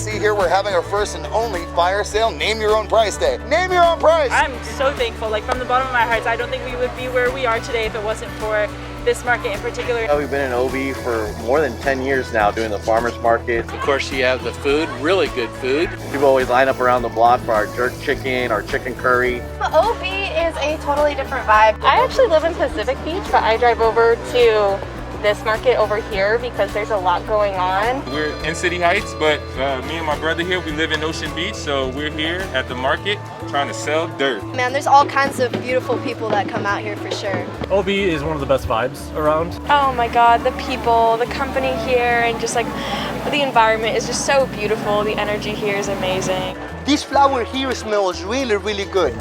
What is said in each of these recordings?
see here we're having our first and only fire sale, name your own price day. Name your own price! I'm so thankful, like from the bottom of my heart. I don't think we would be where we are today if it wasn't for this market in particular. We've been in OB for more than 10 years now doing the farmers market. Of course you have the food, really good food. People always line up around the block for our jerk chicken, our chicken curry. OB is a totally different vibe. I actually live in Pacific Beach, but I drive over to this market over here because there's a lot going on. We're in City Heights, but me and my brother here, we live in Ocean Beach, so we're here at the market trying to sell dirt. Man, there's all kinds of beautiful people that come out here for sure. OB is one of the best vibes around. Oh my God, the people, the company here, and just like the environment is just so beautiful. The energy here is amazing. This flower here smells really, really good.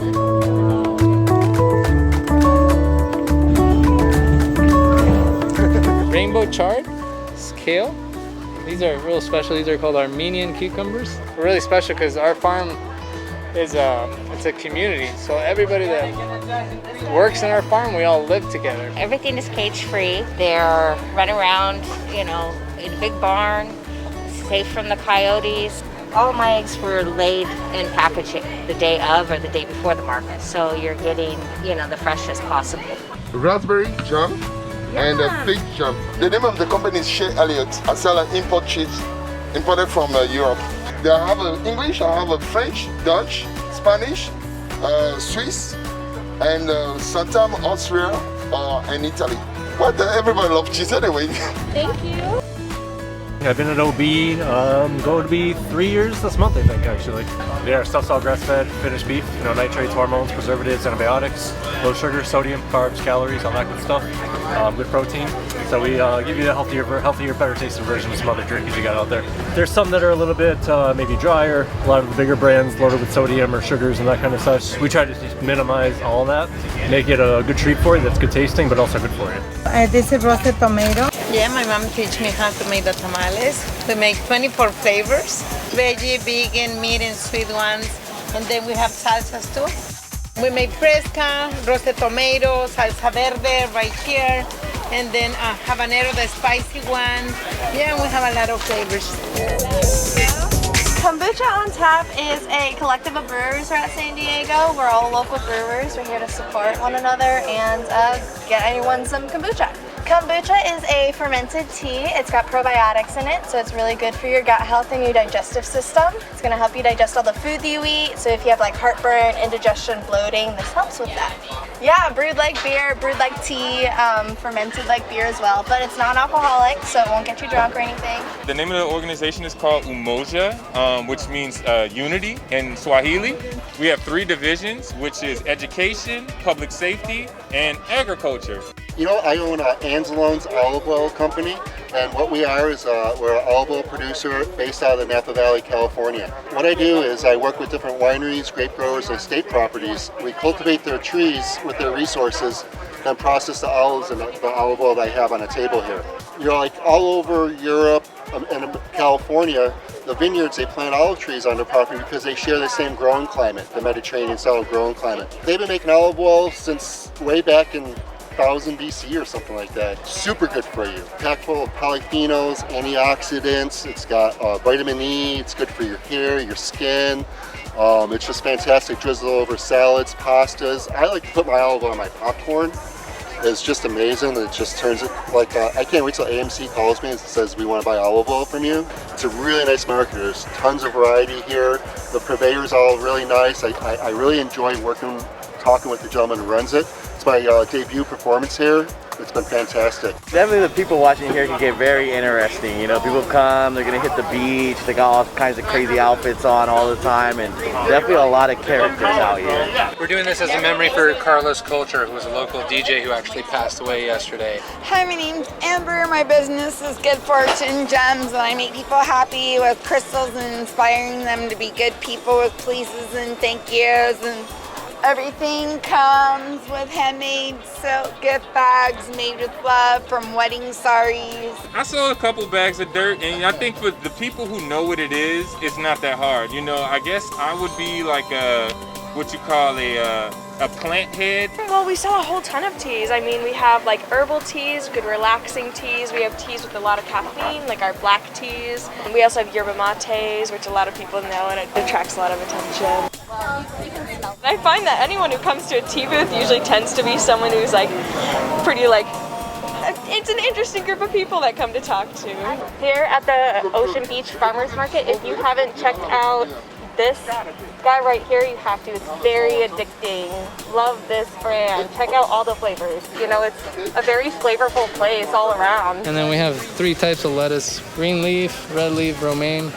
Rainbow chard, kale. These are real special. These are called Armenian cucumbers. We're really special because our farm is it's a community. So everybody that works in our farm, we all live together. Everything is cage free. They're run around, you know, in a big barn, safe from the coyotes. All my eggs were laid in packaging the day of or the day before the market. So you're getting, you know, the freshest possible. Raspberry jam. And a fig jam. The name of the company is Shea Elliott. I sell an import cheese imported from Europe. I have English, I have French, Dutch, Spanish, Swiss, and sometimes Austria and Italy. But everybody loves cheese anyway. Thank you. I've been at OB, going to be 3 years this month, I think, actually. Yeah, our stuff's all grass-fed, finished beef, you know, nitrates, hormones, preservatives, antibiotics, low sugar, sodium, carbs, calories, all that good stuff. Good protein. So we give you a healthier, better tasting version of some other drinks you got out there. There's some that are a little bit maybe drier. A lot of the bigger brands loaded with sodium or sugars and that kind of stuff. We try to just minimize all that, make it a good treat for you that's good tasting, but also good for you. This is roasted tomato. Yeah, my mom teach me how to make the tamales. We make 24 flavors, veggie, vegan, meat, and sweet ones. And then we have salsas too. We make fresca, roasted tomato, salsa verde right here. And then habanero, the spicy one. Yeah, we have a lot of flavors. Kombucha on Tap is a collective of brewers here at San Diego. We're all local brewers. We're here to support one another and get anyone some kombucha. Kombucha is a fermented tea. It's got probiotics in it, so it's really good for your gut health and your digestive system. It's going to help you digest all the food that you eat. So if you have like heartburn, indigestion, bloating, this helps with that. Yeah, brewed like beer, brewed like tea, fermented like beer as well, but it's non-alcoholic, so it won't get you drunk or anything. The name of the organization is called Umoja, which means unity in Swahili. We have 3 divisions, which is education, public safety, and agriculture. You know, I own Anzalones Oil company, and what we are is we're an olive oil producer based out of the Napa Valley, California. What I do is I work with different wineries, grape growers, and estate properties. We cultivate their trees with their resources and process the olives and the olive oil that I have on a table here. You're like all over Europe and California, the vineyards, they plant olive trees on their property because they share the same growing climate, the Mediterranean style growing climate. They've been making olive oil since way back in 1000 BC or something like that. Super good for you. Packed full of polyphenols, antioxidants. It's got vitamin E. It's good for your hair, your skin. It's just fantastic. Drizzle over salads, pastas. I like to put my olive oil on my popcorn. It's just amazing. It just turns it like, I can't wait till AMC calls me and says we want to buy olive oil from you. It's a really nice market. There's tons of variety here. The purveyor's all really nice. I really enjoy talking with the gentleman who runs it. It's my debut performance here. It's been fantastic. Definitely the people watching here can get very interesting. You know, people come, they're gonna hit the beach, they got all kinds of crazy outfits on all the time, and definitely a lot of characters out here. We're doing this as a memory for Carlos Culture, who was a local DJ who actually passed away yesterday. Hi, my name's Amber. My business is Good Fortune Gems, and I make people happy with crystals and inspiring them to be good people with pleases and thank yous, and everything comes with handmade silk gift bags made with love from wedding saris. I sold a couple bags of dirt, and I think for the people who know what it is, it's not that hard. You know, I guess I would be like what you call a a plant head. Well, we sell a whole ton of teas. I mean, we have like herbal teas, good relaxing teas. We have teas with a lot of caffeine, like our black teas. And we also have yerba mates, which a lot of people know, and it attracts a lot of attention. I find that anyone who comes to a tea booth usually tends to be someone who's like pretty like, it's an interesting group of people that come to talk to. Here at the Ocean Beach Farmers Market, if you haven't checked out this guy right here, you have to. It's very addicting. Love this brand. Check out all the flavors. You know, it's a very flavorful place all around. And then we have 3 types of lettuce: green leaf, red leaf, romaine,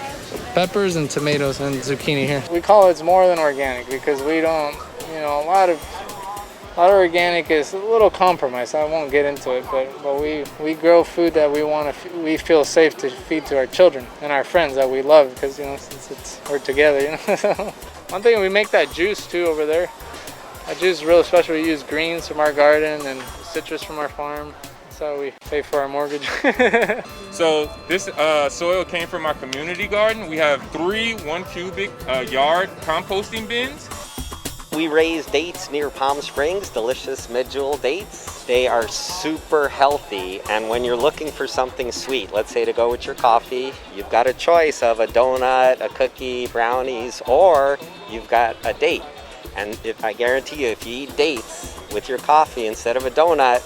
peppers, and tomatoes, and zucchini here. We call it more than organic because we don't, you know, a lot of organic is a little compromised. I won't get into it, but we grow food that we feel safe to feed to our children and our friends that we love, because, you know, since we're together, you know. One thing, we make that juice too over there. That juice is really special. We use greens from our garden and citrus from our farm. That's how we pay for our mortgage. So this soil came from our community garden. We have 3 1-cubic yard composting bins. We raise dates near Palm Springs, delicious medjool dates. They are super healthy, and when you're looking for something sweet, let's say to go with your coffee, you've got a choice of a donut, a cookie, brownies, or you've got a date. And I guarantee you, if you eat dates with your coffee instead of a donut,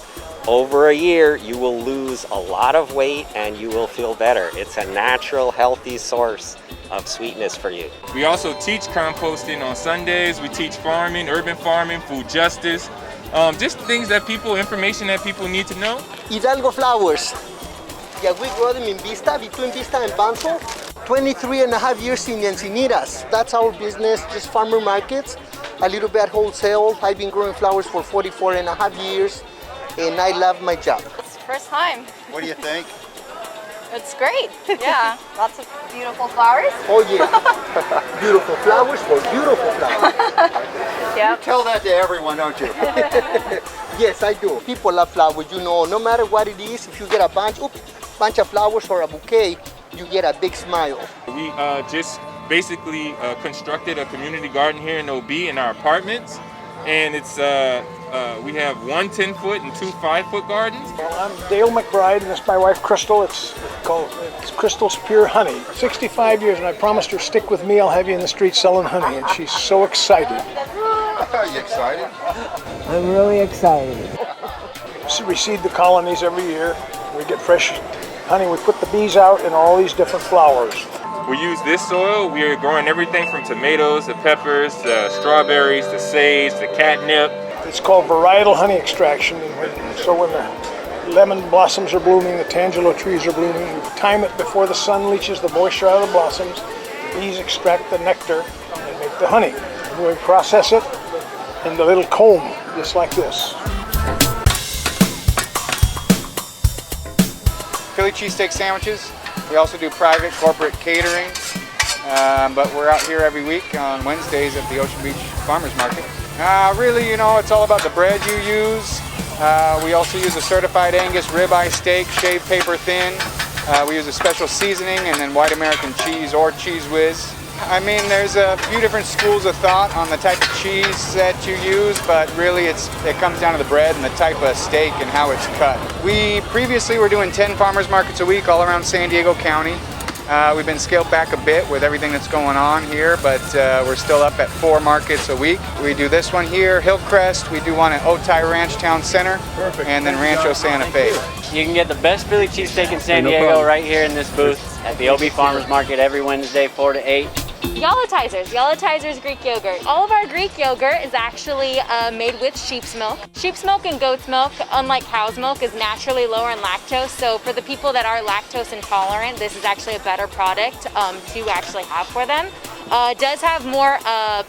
over a year you will lose a lot of weight and you will feel better. It's a natural, healthy source of sweetness for you. We also teach composting on Sundays. We teach farming, urban farming, food justice, just things that information that people need to know. Hidalgo flowers. Yeah, we grow them in Vista, between Vista and Banzo. 23.5 years in Encinitas. That's our business, just farmer markets, a little bit wholesale. I've been growing flowers for 44.5 years, and I love my job. It's the first time. What do you think? It's great. Yeah, lots of beautiful flowers. Oh yeah, beautiful flowers for beautiful flowers. Yeah. You tell that to everyone, don't you? Yes, I do. People love flowers, you know, no matter what it is. If you get a bunch of flowers or a bouquet, you get a big smile. We just basically constructed a community garden here in OB in our apartments, and it's we have 1 10-foot and 2 5-foot gardens. Well, I'm Dale McBride, and this is my wife Crystal. It's Crystal's Pure Honey. 65 years, and I promised her, stick with me, I'll have you in the street selling honey, and she's so excited. Are you excited? I'm really excited. We seed the colonies every year. We get fresh honey. We put the bees out in all these different flowers. We use this soil. We are growing everything from tomatoes to peppers to strawberries to sage to catnip. It's called varietal honey extraction. So when the lemon blossoms are blooming, the tangelo trees are blooming, we time it before the sun leaches the moisture out of the blossoms. The bees extract the nectar and make the honey. And we process it in the little comb, just like this. Philly cheesesteak sandwiches. We also do private corporate catering, but we're out here every week on Wednesdays at the Ocean Beach Farmers Market. Really, you know, it's all about the bread you use. We also use a certified Angus ribeye steak, shaved paper thin. We use a special seasoning and then white American cheese or Cheese Whiz. I mean, there's a few different schools of thought on the type of cheese that you use, but really it comes down to the bread and the type of steak and how it's cut. We previously were doing 10 farmers markets a week all around San Diego County. We've been scaled back a bit with everything that's going on here, but we're still up at 4 markets a week. We do this one here, Hillcrest. We do one at Otay Ranch Town Center. Perfect. And then Rancho Santa Fe. You can get the best Philly cheesesteak in San Diego right here in this booth at the OB Farmers Market every Wednesday, 4 to 8. Yalatizers Greek yogurt. All of our Greek yogurt is actually made with sheep's milk. Sheep's milk and goat's milk, unlike cow's milk, is naturally lower in lactose. So for the people that are lactose intolerant, this is actually a better product to actually have for them. It does have more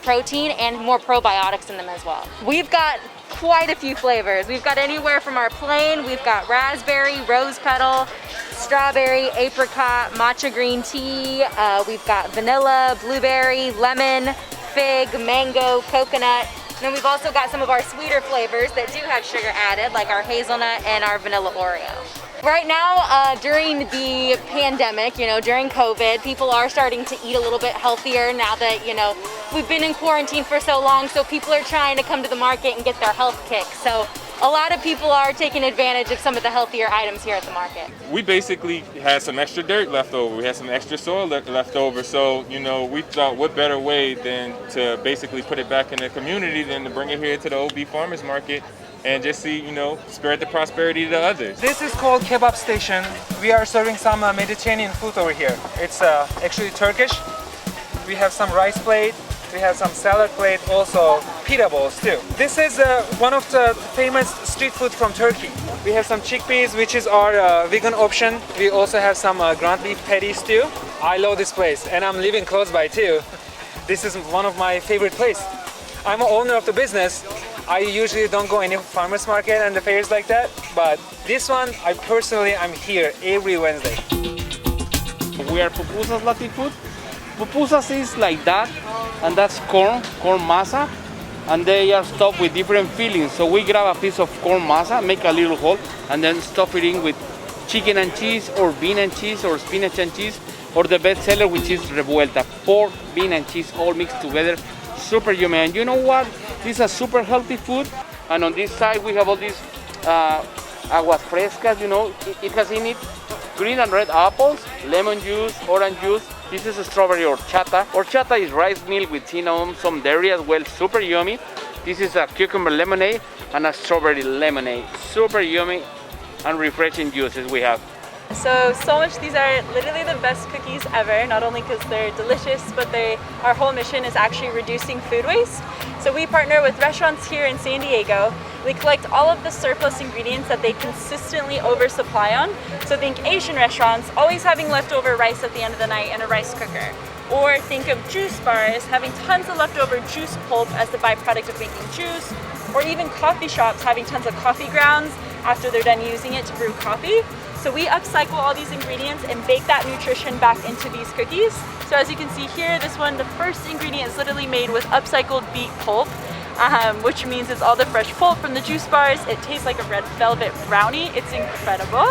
protein and more probiotics in them as well. We've got quite a few flavors. We've got anywhere from our plain, we've got raspberry, rose petal, strawberry, apricot, matcha green tea. We've got vanilla, blueberry, lemon, fig, mango, coconut. And then we've also got some of our sweeter flavors that do have sugar added, like our hazelnut and our vanilla Oreo. Right now, during the pandemic, during COVID, people are starting to eat a little bit healthier now that, we've been in quarantine for so long, so people are trying to come to the market and get their health kick. So a lot of people are taking advantage of some of the healthier items here at the market. We basically had some extra dirt left over. We had some extra soil left over. So, we thought what better way than to basically put it back in the community than to bring it here to the OB Farmers Market and just see, spread the prosperity to others. This is called Kebab Station. We are serving some Mediterranean food over here. It's actually Turkish. We have some rice plate, we have some salad plate, also pita bowls too. This is one of the famous street food from Turkey. We have some chickpeas, which is our vegan option. We also have some ground beef patties too. I love this place and I'm living close by too. This is one of my favorite places. I'm an owner of the business. I usually don't go any farmers market and the fairs like that, but this one, I'm here every Wednesday. We are pupusas Latin food. Pupusas is like that, and that's corn masa, and they are stuffed with different fillings. So we grab a piece of corn masa, make a little hole, and then stuff it in with chicken and cheese, or bean and cheese, or spinach and cheese, or the best seller, which is revuelta, pork, bean and cheese all mixed together. Super yummy. And you know what? This is a super healthy food. And on this side we have all these aguas frescas, it has in it green and red apples, lemon juice, orange juice. This is a strawberry horchata. Horchata is rice milk with cinnamon, some dairy as well, super yummy. This is a cucumber lemonade and a strawberry lemonade. Super yummy and refreshing juices we have. So much, these are literally the best cookies ever, not only because they're delicious, but our whole mission is actually reducing food waste. So we partner with restaurants here in San Diego. We collect all of the surplus ingredients that they consistently oversupply on. So think Asian restaurants always having leftover rice at the end of the night in a rice cooker. Or think of juice bars having tons of leftover juice pulp as the byproduct of making juice. Or even coffee shops having tons of coffee grounds after they're done using it to brew coffee. So we upcycle all these ingredients and bake that nutrition back into these cookies. So as you can see here, this one, the first ingredient is literally made with upcycled beet pulp, which means it's all the fresh pulp from the juice bars. It tastes like a red velvet brownie. It's incredible.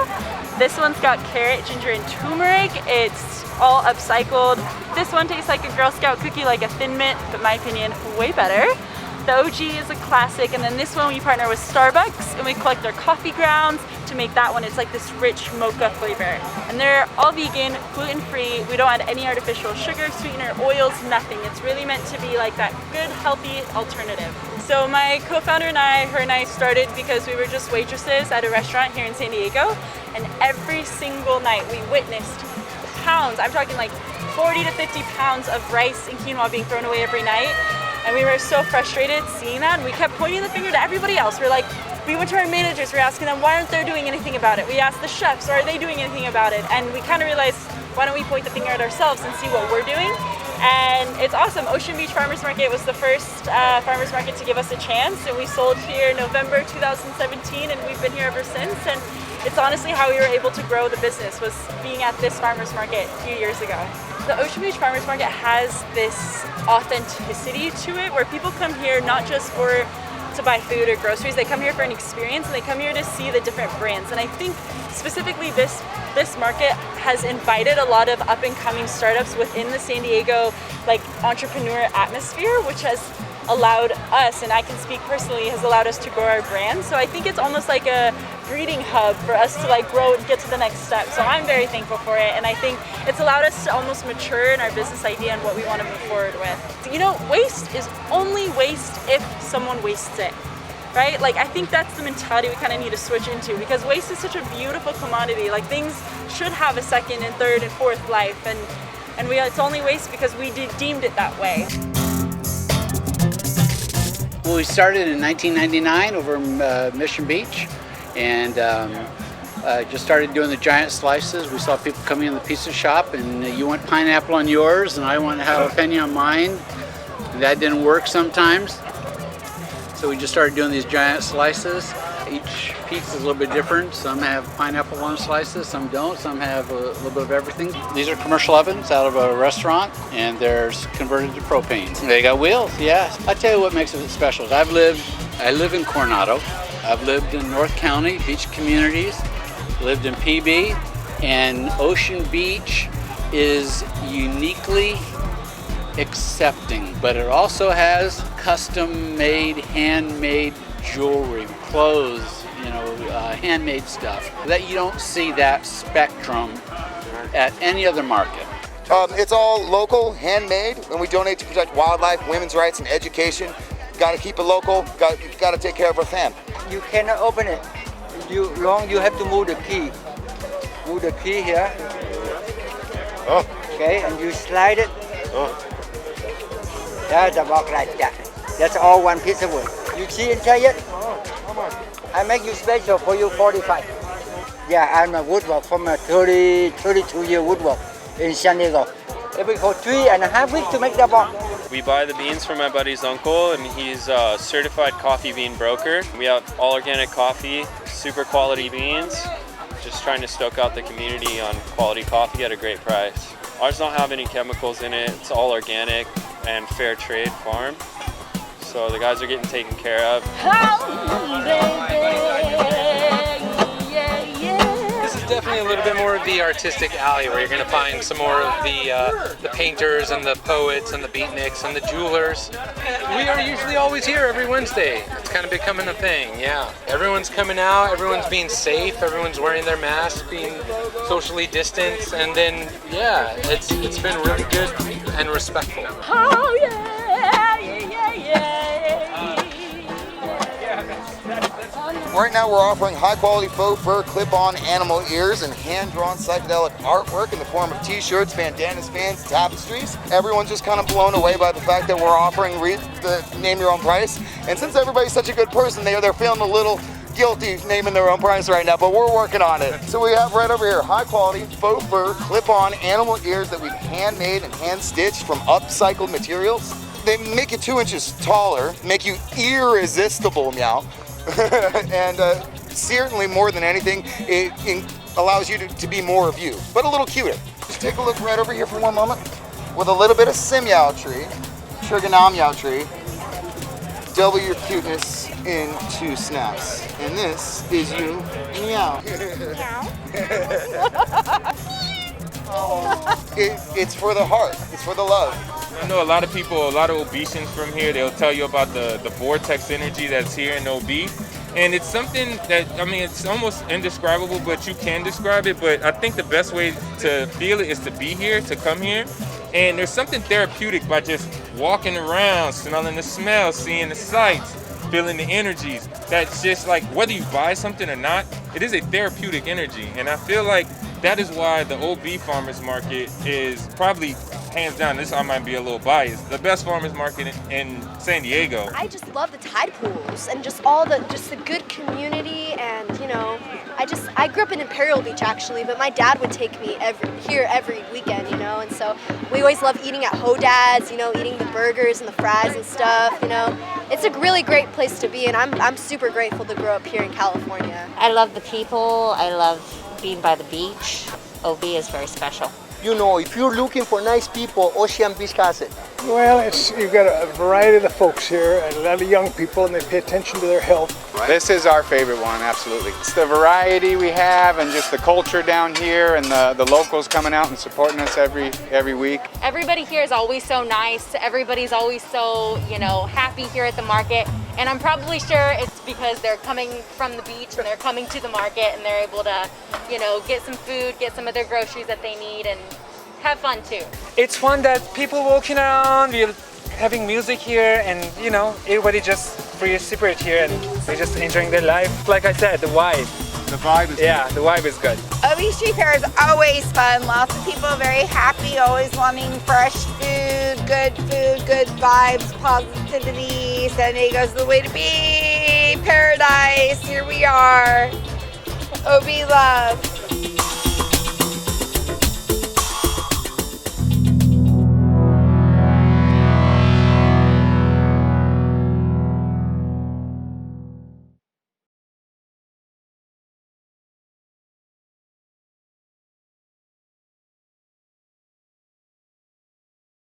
This one's got carrot, ginger, and turmeric. It's all upcycled. This one tastes like a Girl Scout cookie, like a Thin Mint, but in my opinion, way better. The OG is a classic, and then this one we partner with Starbucks and we collect their coffee grounds to make that one. It's like this rich mocha flavor. And they're all vegan, gluten-free. We don't add any artificial sugar, sweetener, oils, nothing. It's really meant to be like that good, healthy alternative. So my co-founder and her and I started because we were just waitresses at a restaurant here in San Diego, and every single night we witnessed pounds, I'm talking like 40 to 50 pounds of rice and quinoa being thrown away every night. And we were so frustrated seeing that, and we kept pointing the finger to everybody else. We went to our managers, we're asking them, why aren't they doing anything about it? We asked the chefs, are they doing anything about it? And we kind of realized, why don't we point the finger at ourselves and see what we're doing? And it's awesome. Ocean Beach Farmers Market was the first farmers market to give us a chance, and we sold here November 2017, and we've been here ever since. And it's honestly how we were able to grow the business, was being at this farmers market a few years ago. The Ocean Beach Farmers Market has this authenticity to it, where people come here not just to buy food or groceries, they come here for an experience, and they come here to see the different brands. And I think specifically this market has invited a lot of up and coming startups within the San Diego entrepreneur atmosphere, which has allowed us, and I can speak personally, has allowed us to grow our brand. So I think it's almost like a breeding hub for us to grow and get to the next step. So I'm very thankful for it, and I think it's allowed us to almost mature in our business idea and what we want to move forward with. Waste is only waste if someone wastes it, right? I think that's the mentality we kind of need to switch into, because waste is such a beautiful commodity. Things should have a second and third and fourth life, and it's only waste because we deemed it that way. Well, we started in 1999 over in Mission Beach, and just started doing the giant slices. We saw people coming in the pizza shop, and you want pineapple on yours, and I want jalapeno on mine. And that didn't work sometimes. So we just started doing these giant slices. Each piece is a little bit different. Some have pineapple on slices, some don't. Some have a little bit of everything. These are commercial ovens out of a restaurant, and they're converted to propane. They got wheels, yeah. I'll tell you what makes it special. I live in Coronado. I've lived in North County, beach communities. lived in PB, and Ocean Beach is uniquely accepting, but it also has custom-made, handmade jewelry, clothes, handmade stuff. That you don't see that spectrum at any other market. It's all local, handmade, and we donate to protect wildlife, women's rights, and education. Got to keep it local. Got to take care of our fam. You cannot open it. You have to move the key. Move the key here. Oh. Okay, and you slide it. That's a box like that. That's all one piece of wood. You see inside it? I make you special for you 45. Yeah, I'm a woodwork from a 32-year woodwork in San Diego. It took for 3.5 weeks to make the box. We buy the beans from my buddy's uncle, and he's a certified coffee bean broker. We have all organic coffee, super quality beans. Just trying to stoke out the community on quality coffee at a great price. Ours don't have any chemicals in it. It's all organic and fair trade farm. So the guys are getting taken care of. This is definitely a little bit more of the artistic alley where you're going to find some more of the painters and the poets and the beatniks and the jewelers. We are usually always here every Wednesday. It's kind of becoming a thing, yeah. Everyone's coming out, everyone's being safe, everyone's wearing their masks, being socially distanced, and then, yeah, it's been really good and respectful. Oh yeah, Right now we're offering high quality faux fur clip-on animal ears and hand-drawn psychedelic artwork in the form of t-shirts, bandanas, fans, tapestries. Everyone's just kind of blown away by the fact that we're offering the name your own price. And since everybody's such a good person, they're feeling a little guilty naming their own price right now, but we're working on it. So we have right over here high quality faux fur clip-on animal ears that we've handmade and hand-stitched from upcycled materials. They make you 2 inches taller, make you irresistible, meow. And certainly more than anything, it allows you to be more of you, but a little cuter. Just take a look right over here for one moment. With a little bit of trigonometry, double your cuteness in 2 snaps. And this is you, meow. It's for the heart, it's for the love. I know a lot of people, a lot of obesians from here, they'll tell you about the Vortex Energy that's here in OB. And it's something that, I mean, it's almost indescribable, but you can describe it. But I think the best way to feel it is to be here, to come here. And there's something therapeutic by just walking around, smelling the smell, seeing the sights, feeling the energies. That's just like, whether you buy something or not, it is a therapeutic energy. And I feel like that is why the OB Farmers Market is probably, hands down, this I might be a little biased, the best farmers market in San Diego. I just love the tide pools and just the good community, and I grew up in Imperial Beach actually, but my dad would take me here every weekend, and so we always love eating at Hodad's, eating the burgers and the fries and stuff, It's a really great place to be, and I'm super grateful to grow up here in California. I love the people. I love being by the beach. OB is very special. If you're looking for nice people, Ocean Beach has it. Well, you've got a variety of the folks here, and a lot of young people, and they pay attention to their health. This is our favorite one, absolutely. It's the variety we have and just the culture down here, and the locals coming out and supporting us every week. Everybody here is always so nice. Everybody's always so, happy here at the market. And I'm probably sure it's because they're coming from the beach and they're coming to the market and they're able to, get some food, get some of their groceries that they need, and have fun too. It's fun that people walking around, we're having music here, and everybody just free spirit here, and they're just enjoying their life. Like I said, the vibe. The vibe is good. The vibe is good. OB Street Fair is always fun. Lots of people very happy, always wanting fresh food, good vibes, positivity. San Diego's the way to be. Paradise, here we are. OB love.